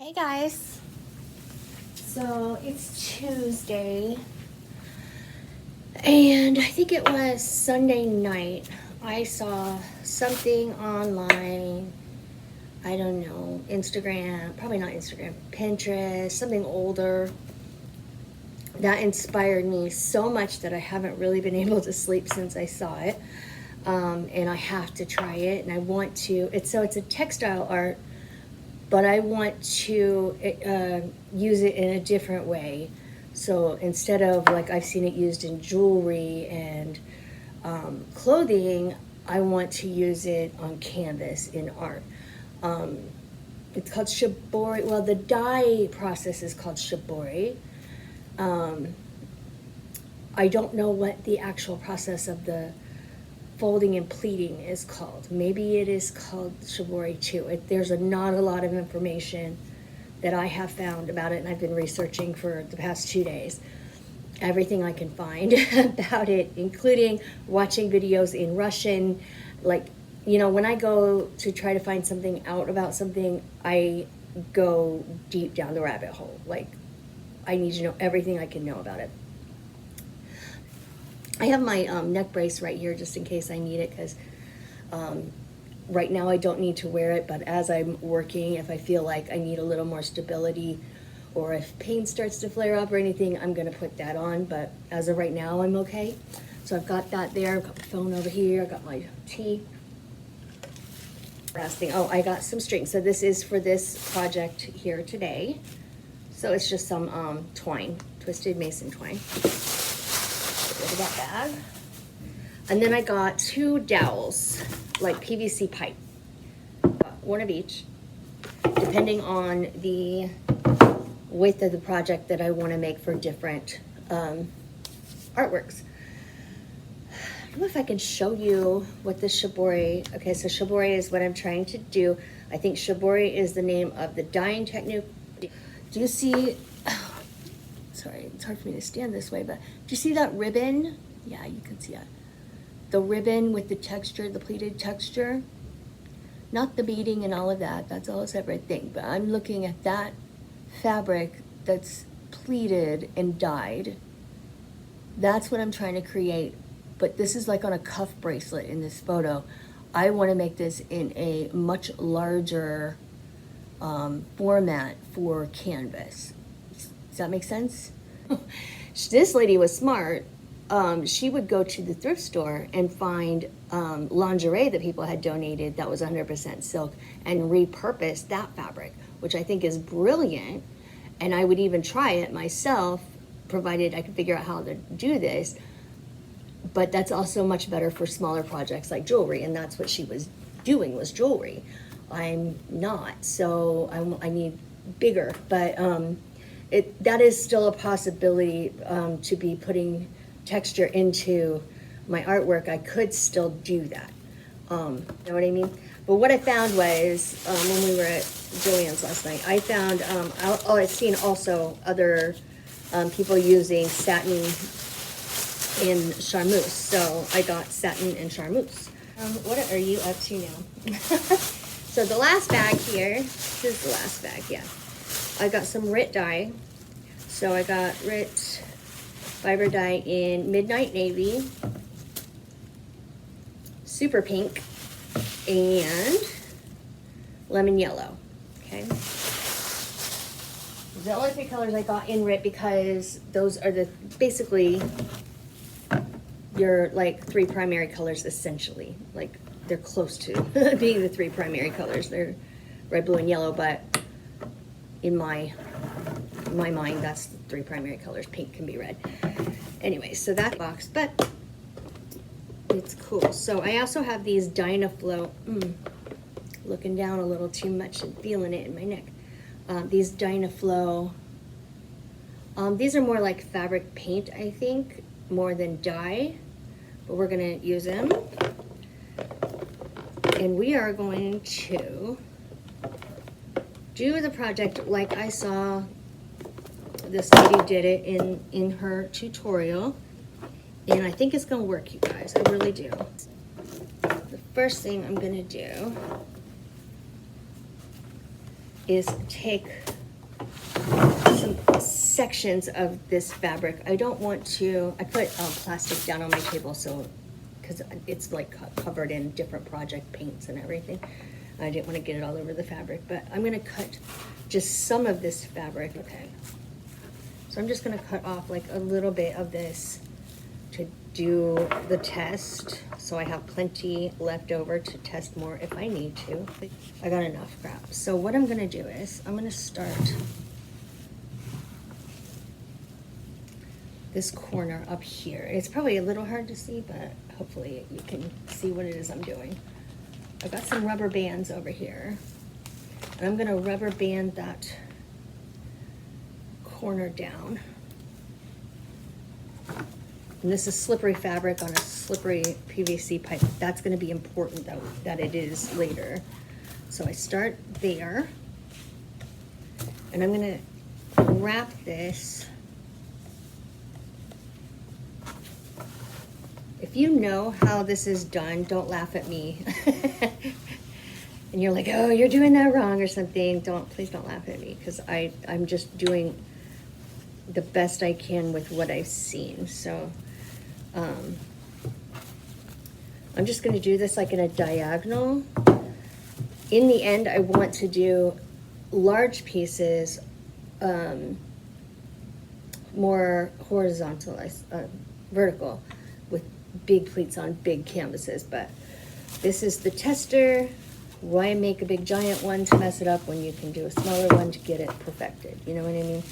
Hey guys, so it's Tuesday and I think it was Sunday night. I saw something online, I don't know, Instagram, probably not Instagram, Pinterest, something older that inspired me so much that I haven't really been able to sleep since I saw it. And I have to try it, and I want to. It's a textile art, but I want to use it in a different way. So instead of like I've seen it used in jewelry and clothing, I want to use it on canvas in art. It's called Shibori. Well, the dye process is called Shibori. I don't know what the actual process of the folding and pleating is called. Maybe it is called Shibori too. There's not a lot of information that I have found about it, and I've been researching for the past 2 days. Everything I can find about it, including watching videos in Russian. Like, you know, when I go to try to find something out about something, I go deep down the rabbit hole. Like, I need to know everything I can know about it. I have my neck brace right here just in case I need it, because right now I don't need to wear it, but as I'm working, if I feel like I need a little more stability or if pain starts to flare up or anything, I'm going to put that on, but as of right now, I'm okay. So I've got that there. I've got my phone over here. I've got my tea. Last thing, oh, I got some string. So this is for this project here today. So it's just some twine, twisted mason twine. Of that bag. And then I got 2 dowels, like PVC pipe, one of each, depending on the width of the project that I want to make for different artworks. I don't know if I can show you what this Shibori, okay, so Shibori is what I'm trying to do. I think Shibori is the name of the dyeing technique. Do you see, sorry, it's hard for me to stand this way, but do you see that ribbon? Yeah, you can see that. The ribbon with the texture, the pleated texture. Not the beading and all of that, that's all a separate thing, but I'm looking at that fabric that's pleated and dyed. That's what I'm trying to create, but this is like on a cuff bracelet in this photo. I want to make this in a much larger format for canvas. Does that make sense? This lady was smart. She would go to the thrift store and find lingerie that people had donated that was 100% silk and repurpose that fabric, which I think is brilliant. And I would even try it myself, provided I could figure out how to do this. But that's also much better for smaller projects like jewelry, and that's what she was doing, was jewelry. I'm not, so I need bigger, but that is still a possibility to be putting texture into my artwork. I could still do that. You know what I mean? But what I found was when we were at Joann's last night, I found, I've seen also other people using satin in charmeuse. So I got satin and charmeuse. What are you up to now? So the last bag here, this is the last bag, yeah. I got some RIT dye. So I got RIT fiber dye in Midnight Navy, Super Pink, and Lemon Yellow, okay? The only 3 colors I got in RIT because those are basically your like 3 primary colors essentially. Like they're close to being the 3 primary colors. They're red, blue, and yellow, but in my mind, that's the 3 primary colors. Pink can be red. Anyway, so that box, but it's cool. So I also have these Dynaflow, looking down a little too much and feeling it in my neck. These Dynaflow, these are more like fabric paint, I think, more than dye, but we're gonna use them. And we are going to do the project like I saw this lady did it in her tutorial, and I think it's gonna work, you guys. I really do. The first thing I'm gonna do is take some sections of this fabric. I don't want to, I put plastic down on my table so, because it's like covered in different project paints and everything. I didn't want to get it all over the fabric, but I'm going to cut just some of this fabric. Okay. So I'm just going to cut off like a little bit of this to do the test. So I have plenty left over to test more if I need to. I got enough scraps. So what I'm going to do is I'm going to start this corner up here. It's probably a little hard to see, but hopefully you can see what it is I'm doing. I've got some rubber bands over here, and I'm gonna rubber band that corner down. And this is slippery fabric on a slippery PVC pipe. That's gonna be important though, that it is later. So I start there, and I'm gonna wrap this. If you know how this is done, don't laugh at me. And you're like, oh, you're doing that wrong or something. Please don't laugh at me, because I'm just doing the best I can with what I've seen. So I'm just gonna do this like in a diagonal. In the end, I want to do large pieces, more horizontal, vertical, with big pleats on big canvases. But this is the tester. Why make a big giant one to mess it up when you can do a smaller one to get it perfected? You know what I mean?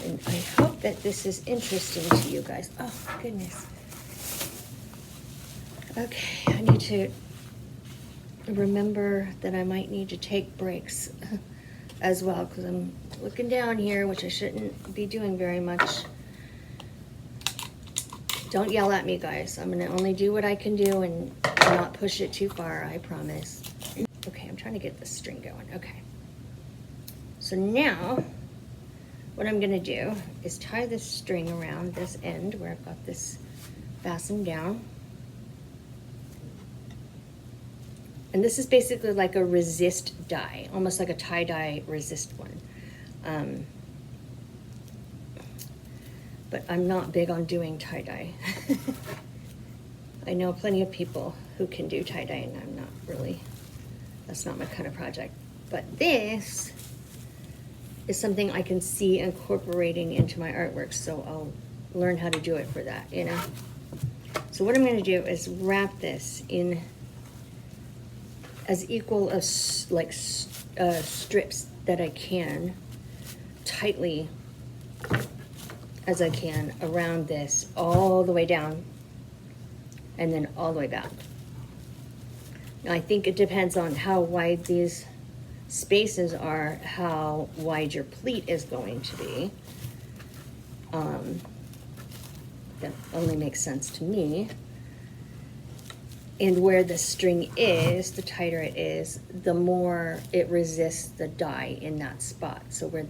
And I hope that this is interesting to you guys. Oh, goodness. Okay, I need to remember that I might need to take breaks as well, because I'm looking down here, which I shouldn't be doing very much. Don't yell at me, guys. I'm gonna only do what I can do and not push it too far, I promise. Okay, I'm trying to get this string going. Okay. So now, what I'm gonna do is tie this string around this end where I've got this fastened down. And this is basically like a resist die, almost like a tie-dye resist one. But I'm not big on doing tie-dye. I know plenty of people who can do tie-dye, and I'm not really, that's not my kind of project. But this is something I can see incorporating into my artwork, so I'll learn how to do it for that, you know? So what I'm gonna do is wrap this in as equal as like strips that I can, tightly as I can around this, all the way down and then all the way back. Now I think it depends on how wide these spaces are, how wide your pleat is going to be. That only makes sense to me. And where the string is, the tighter it is, the more it resists the dye in that spot. So we're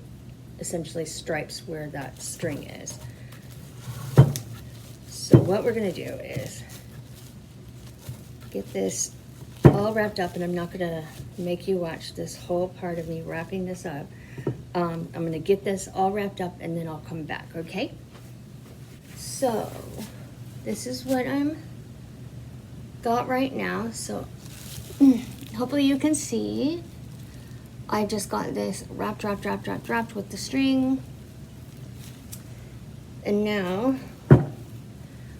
essentially stripes where that string is. So what we're gonna do is get this all wrapped up, and I'm not gonna make you watch this whole part of me wrapping this up. I'm gonna get this all wrapped up and then I'll come back, okay? So this is what I'm got right now. So hopefully you can see. I just got this wrapped with the string. And now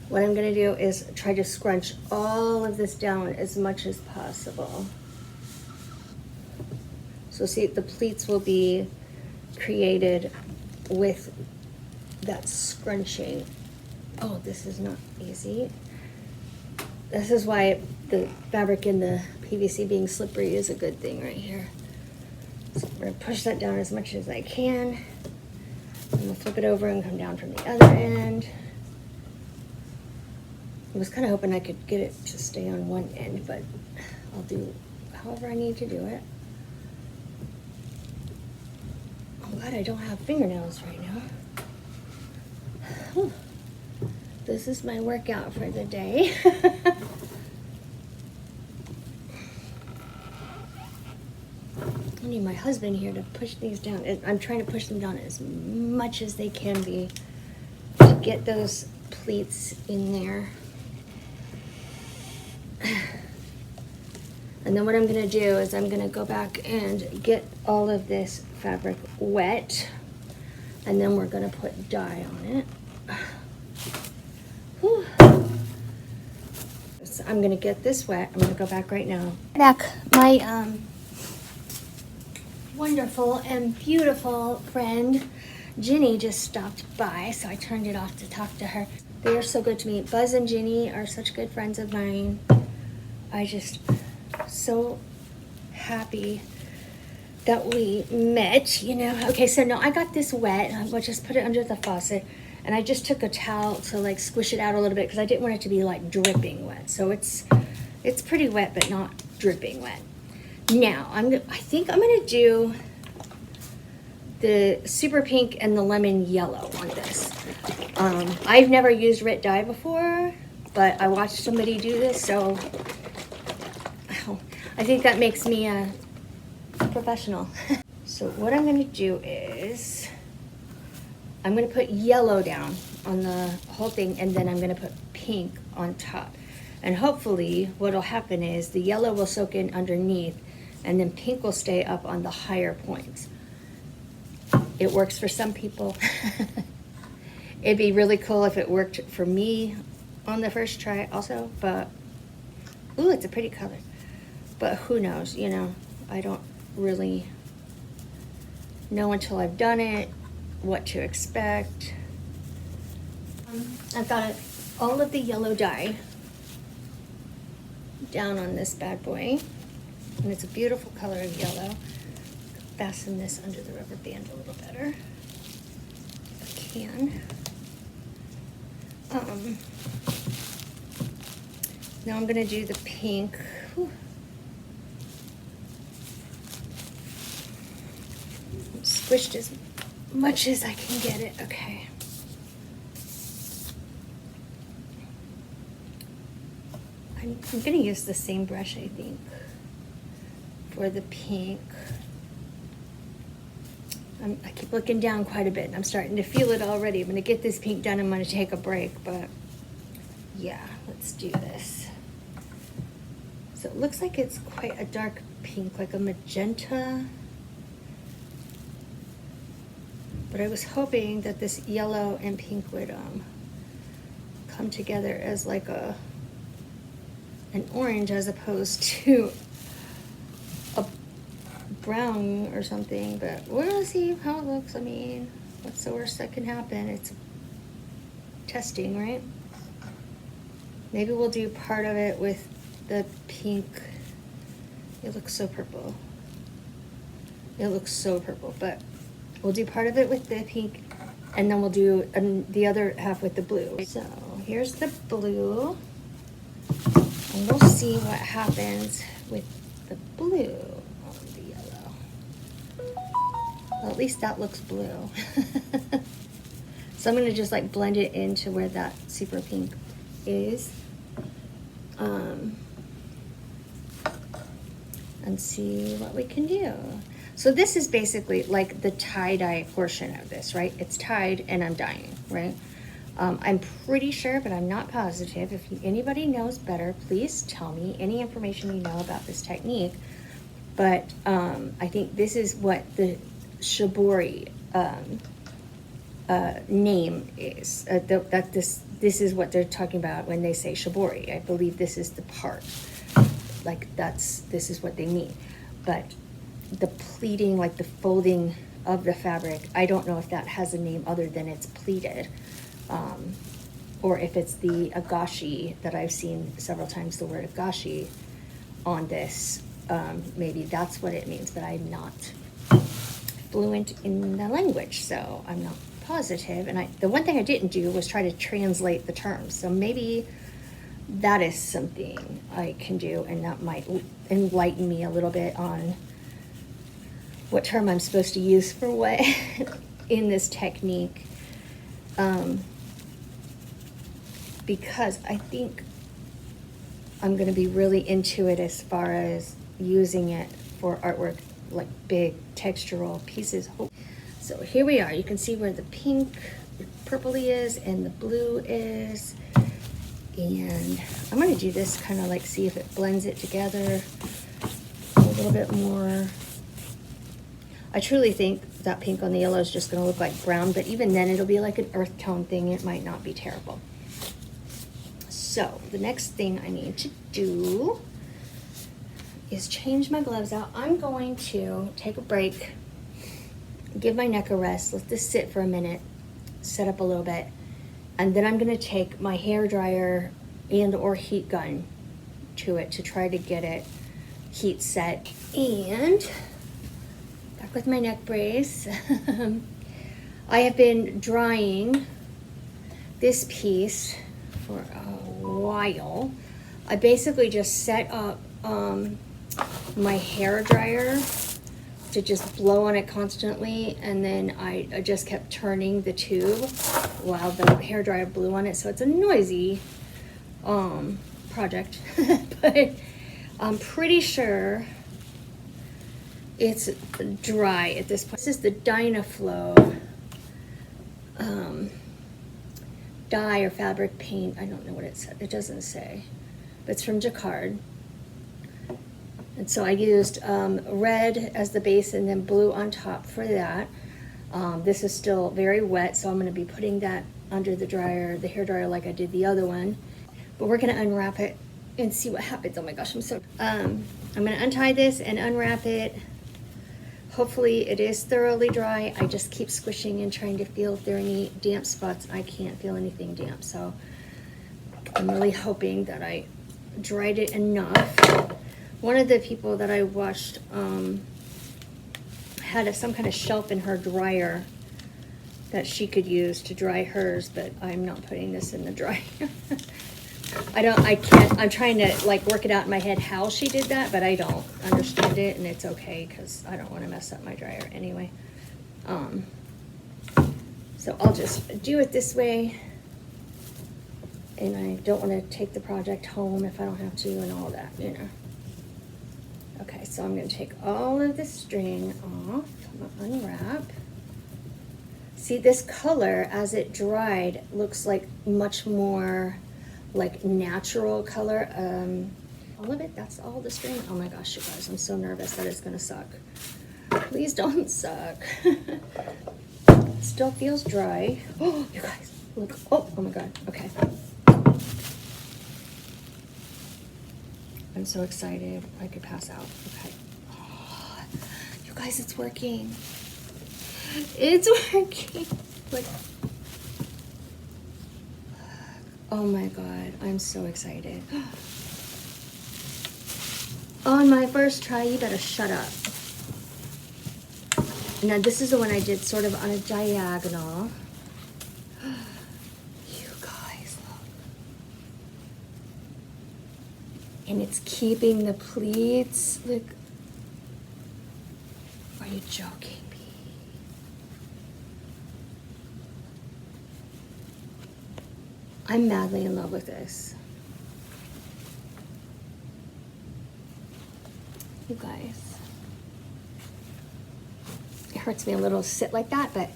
what I'm gonna do is try to scrunch all of this down as much as possible. So see, the pleats will be created with that scrunching. Oh, this is not easy. This is why the fabric in the PVC being slippery is a good thing right here. So I'm gonna push that down as much as I can. I'm gonna flip it over and come down from the other end. I was kind of hoping I could get it to stay on one end, but I'll do however I need to do it. I'm glad I don't have fingernails right now. Whew. This is my workout for the day. I need my husband here to push these down. I'm trying to push them down as much as they can be to get those pleats in there. And then what I'm gonna do is I'm gonna go back and get all of this fabric wet, and then we're gonna put dye on it. Whew. So I'm gonna get this wet. I'm gonna go back right now. Back, my wonderful and beautiful friend Ginny just stopped by, so I turned it off to talk to her. They are so good to me. Buzz and Ginny are such good friends of mine. I just so happy that we met, you know. Okay, so now I got this wet. I just put it under the faucet, and I just took a towel to like squish it out a little bit because I didn't want it to be like dripping wet. So it's pretty wet, but not dripping wet. Now I think I'm gonna do the super pink and the lemon yellow on this. I've never used Rit dye before, but I watched somebody do this, so I think that makes me a professional. So what I'm gonna do is I'm gonna put yellow down on the whole thing, and then I'm gonna put pink on top. And hopefully what'll happen is the yellow will soak in underneath, and then pink will stay up on the higher points. It works for some people. It'd be really cool if it worked for me on the first try also, but ooh, it's a pretty color. But who knows, you know, I don't really know until I've done it what to expect. I've got all of the yellow dye down on this bad boy, and it's a beautiful color of yellow. Fasten this under the rubber band a little better if I can. Now I'm gonna do the pink. Whew. Squished as much as I can get it. Okay. I'm gonna use the same brush, I think, for the pink. I keep looking down quite a bit, and I'm starting to feel it already. I'm gonna get this pink done. I'm gonna take a break, but yeah, let's do this. So it looks like it's quite a dark pink, like a magenta. But I was hoping that this yellow and pink would come together as like an orange as opposed to a brown or something, but we'll see how it looks. I mean, what's the worst that can happen? It's testing, right? Maybe we'll do part of it with the pink. It looks so purple. It looks so purple, but we'll do part of it with the pink, and then we'll do the other half with the blue. So here's the blue, and we'll see what happens with the blue on the yellow. Well, at least that looks blue. So I'm gonna just like blend it into where that super pink is, and see what we can do. So this is basically like the tie-dye portion of this, right? It's tied and I'm dyeing, right? I'm pretty sure, but I'm not positive. If anybody knows better, please tell me any information you know about this technique. But I think this is what the Shibori name is. This is what they're talking about when they say Shibori. I believe this is the part. Like this is what they mean. But the pleating, like the folding of the fabric, I don't know if that has a name other than it's pleated, or if it's the agashi that I've seen several times, the word agashi on this. Maybe that's what it means, but I'm not fluent in the language, so I'm not positive. And the one thing I didn't do was try to translate the terms, so maybe that is something I can do, and that might enlighten me a little bit on what term I'm supposed to use for what in this technique, because I think I'm going to be really into it as far as using it for artwork like big textural pieces. So here we are. You can see where the pink, purpley is and the blue is. And I'm gonna do this kind of like see if it blends it together a little bit more. I truly think that pink on the yellow is just gonna look like brown, but even then it'll be like an earth tone thing. It might not be terrible. So the next thing I need to do is change my gloves out. I'm going to take a break, give my neck a rest, let this sit for a minute, set up a little bit, and then I'm gonna take my hair dryer and or heat gun to it to try to get it heat set. And back with my neck brace. I have been drying this piece for a while. I basically just set up my hair dryer to just blow on it constantly, and then I just kept turning the tube while the hair dryer blew on it. So it's a noisy project, but I'm pretty sure it's dry at this point. This is the Dynaflow dye or fabric paint. I don't know what it said. It doesn't say, but it's from Jacquard. And so I used red as the base and then blue on top for that. This is still very wet, so I'm going to be putting that under the dryer, the hair dryer, like I did the other one. But we're going to unwrap it and see what happens. Oh my gosh, I'm going to untie this and unwrap it. Hopefully it is thoroughly dry. I just keep squishing and trying to feel if there are any damp spots. I can't feel anything damp, so I'm really hoping that I dried it enough. One of the people that I watched had some kind of shelf in her dryer that she could use to dry hers, but I'm not putting this in the dryer. I can't, I'm trying to like work it out in my head how she did that, but I don't understand it, and it's okay because I don't want to mess up my dryer anyway. So I'll just do it this way, and I don't want to take the project home if I don't have to and all that, you know. Okay, so I'm going to take all of the string off. I'm going to unwrap. See, this color as it dried looks like much more like natural color. All of it, that's all the string. Oh my gosh, you guys, I'm so nervous that it's going to suck. Please don't suck. It still feels dry. Oh, you guys, look. Oh my God. Okay. I'm so excited. I could pass out. Okay. Oh, you guys, it's working. It's working. Like, oh my God, I'm so excited. On my first try, you better shut up. Now this is the one I did sort of on a diagonal. You guys, look. And it's keeping the pleats. Look. Are you joking me? I'm madly in love with this. You guys. It hurts me a little to sit like that, but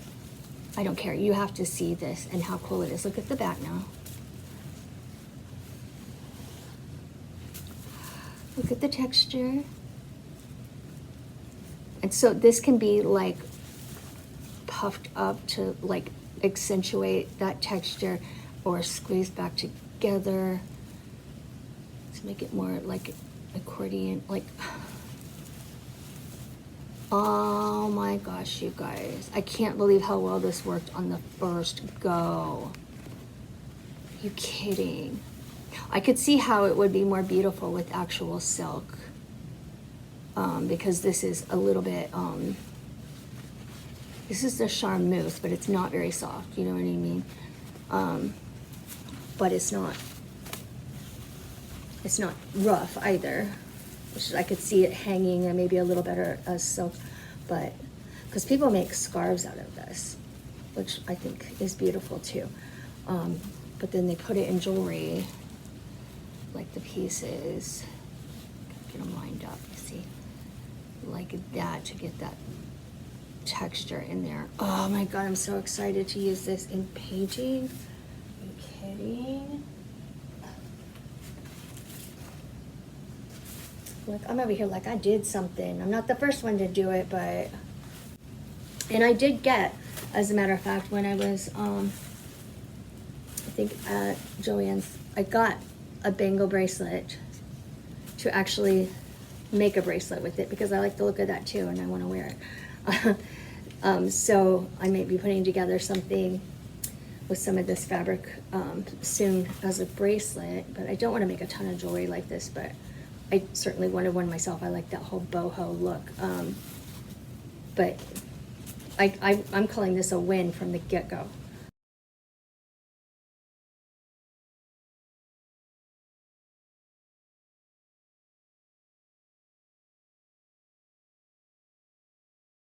I don't care. You have to see this and how cool it is. Look at the back now. Look at the texture. And so this can be like puffed up to like accentuate that texture, or squeezed back together to make it more like accordion, like, oh my gosh, you guys. I can't believe how well this worked on the first go. Are you kidding? I could see how it would be more beautiful with actual silk, because this is a little bit, this is the charmeuse, but it's not very soft, you know what I mean? But it's not rough either, which I could see it hanging and maybe a little better as silk, but because people make scarves out of this, which I think is beautiful too. But then they put it in jewelry, like the pieces. Get them lined up, you see. like that to get that texture in there. Oh my God, I'm so excited to use this in painting. Are you kidding? Like, I'm over here like I did something. I'm not the first one to do it, but, and I did get, as a matter of fact, when I was, I think at Joann's, I got a bangle bracelet to actually make a bracelet with it because I like the look of that too and I want to wear it. So I may be putting together something with some of this fabric soon as a bracelet, but I don't want to make a ton of jewelry like this, but I certainly wanted one myself. I like that whole boho look. But I'm calling this a win from the get-go.